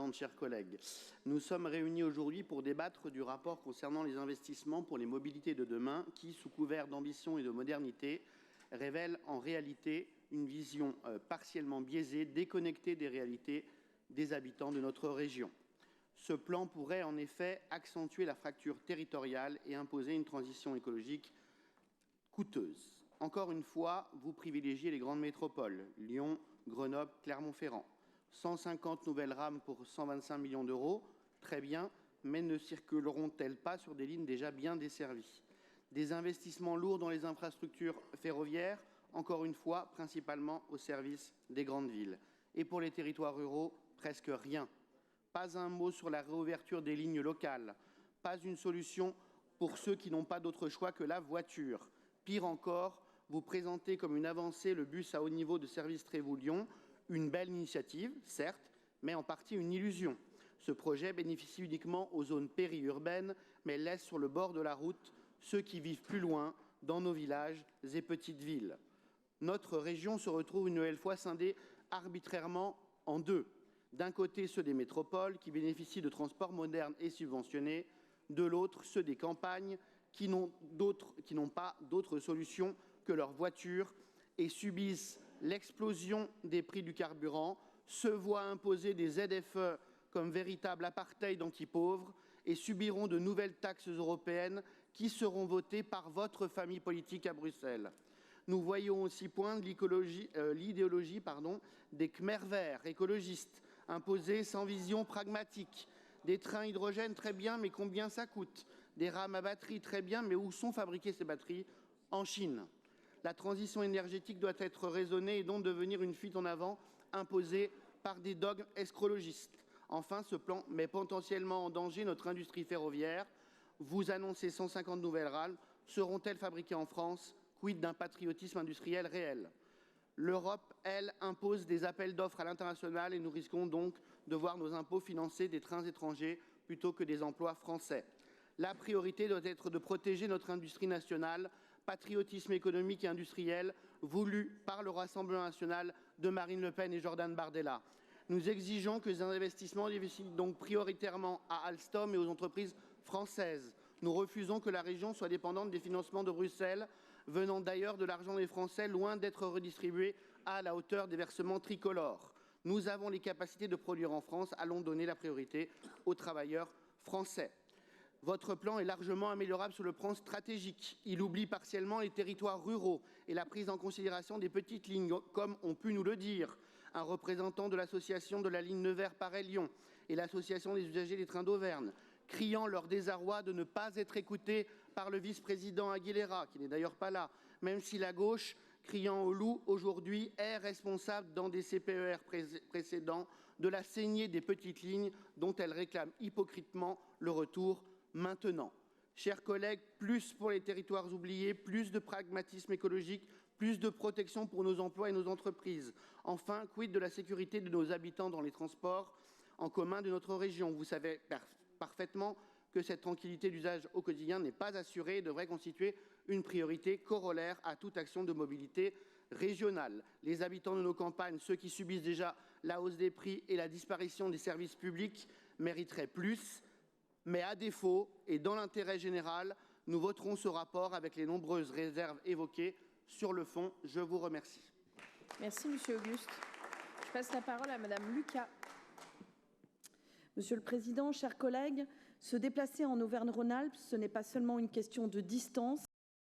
Présidente, chers collègues. Nous sommes réunis aujourd'hui pour débattre du rapport concernant les investissements pour les mobilités de demain qui, sous couvert d'ambition et de modernité, révèle en réalité une vision partiellement biaisée, déconnectée des réalités des habitants de notre région. Ce plan pourrait en effet accentuer la fracture territoriale et imposer une transition écologique coûteuse. Encore une fois, vous privilégiez les grandes métropoles, Lyon, Grenoble, Clermont-Ferrand. 150 nouvelles rames pour 125 millions d'euros, très bien, mais ne circuleront-elles pas sur des lignes déjà bien desservies? Des investissements lourds dans les infrastructures ferroviaires, encore une fois, principalement au service des grandes villes. Et pour les territoires ruraux, presque rien. Pas un mot sur la réouverture des lignes locales, pas une solution pour ceux qui n'ont pas d'autre choix que la voiture. Pire encore, vous présentez comme une avancée le bus à haut niveau de service Trévoux-Lyon, une belle initiative, certes, mais en partie une illusion. Ce projet bénéficie uniquement aux zones périurbaines, mais laisse sur le bord de la route ceux qui vivent plus loin, dans nos villages et petites villes. Notre région se retrouve une nouvelle fois scindée arbitrairement en deux. D'un côté, ceux des métropoles qui bénéficient de transports modernes et subventionnés, de l'autre, ceux des campagnes qui n'ont pas d'autre solution que leur voiture et subissent l'explosion des prix du carburant, se voient imposer des ZFE comme véritable apartheid anti-pauvres et subiront de nouvelles taxes européennes qui seront votées par votre famille politique à Bruxelles. Nous voyons aussi poindre l'idéologie des Khmers verts écologistes, imposés sans vision pragmatique. Des trains hydrogène, très bien, mais combien ça coûte? Des rames à batterie, très bien, mais où sont fabriquées ces batteries? En Chine. La transition énergétique doit être raisonnée et donc devenir une fuite en avant imposée par des dogmes escrologistes. Enfin, ce plan met potentiellement en danger notre industrie ferroviaire. Vous annoncez 150 nouvelles rames. Seront-elles fabriquées en France? Quid d'un patriotisme industriel réel? L'Europe, elle, impose des appels d'offres à l'international et nous risquons donc de voir nos impôts financer des trains étrangers plutôt que des emplois français. La priorité doit être de protéger notre industrie nationale, patriotisme économique et industriel voulu par le Rassemblement national de Marine Le Pen et Jordan Bardella. Nous exigeons que ces investissements décident donc prioritairement à Alstom et aux entreprises françaises. Nous refusons que la région soit dépendante des financements de Bruxelles, venant d'ailleurs de l'argent des Français, loin d'être redistribué à la hauteur des versements tricolores. Nous avons les capacités de produire en France, allons donner la priorité aux travailleurs français. Votre plan est largement améliorable sur le plan stratégique. Il oublie partiellement les territoires ruraux et la prise en considération des petites lignes, comme ont pu nous le dire un représentant de l'association de la ligne Nevers-Paray-Lyon et l'association des usagers des trains d'Auvergne, criant leur désarroi de ne pas être écoutés par le vice-président Aguilera, qui n'est d'ailleurs pas là, même si la gauche, criant au loup, aujourd'hui est responsable dans des CPER précédents de la saignée des petites lignes dont elle réclame hypocritement le retour maintenant. Chers collègues, plus pour les territoires oubliés, plus de pragmatisme écologique, plus de protection pour nos emplois et nos entreprises. Enfin, quid de la sécurité de nos habitants dans les transports en commun de notre région? Vous savez parfaitement que cette tranquillité d'usage au quotidien n'est pas assurée et devrait constituer une priorité corollaire à toute action de mobilité régionale. Les habitants de nos campagnes, ceux qui subissent déjà la hausse des prix et la disparition des services publics, mériteraient plus. Mais à défaut, et dans l'intérêt général, nous voterons ce rapport avec les nombreuses réserves évoquées. Sur le fond, je vous remercie. Merci, Monsieur Auguste. Je passe la parole à Madame Lucas. Monsieur le Président, chers collègues, se déplacer en Auvergne-Rhône-Alpes, ce n'est pas seulement une question de distance,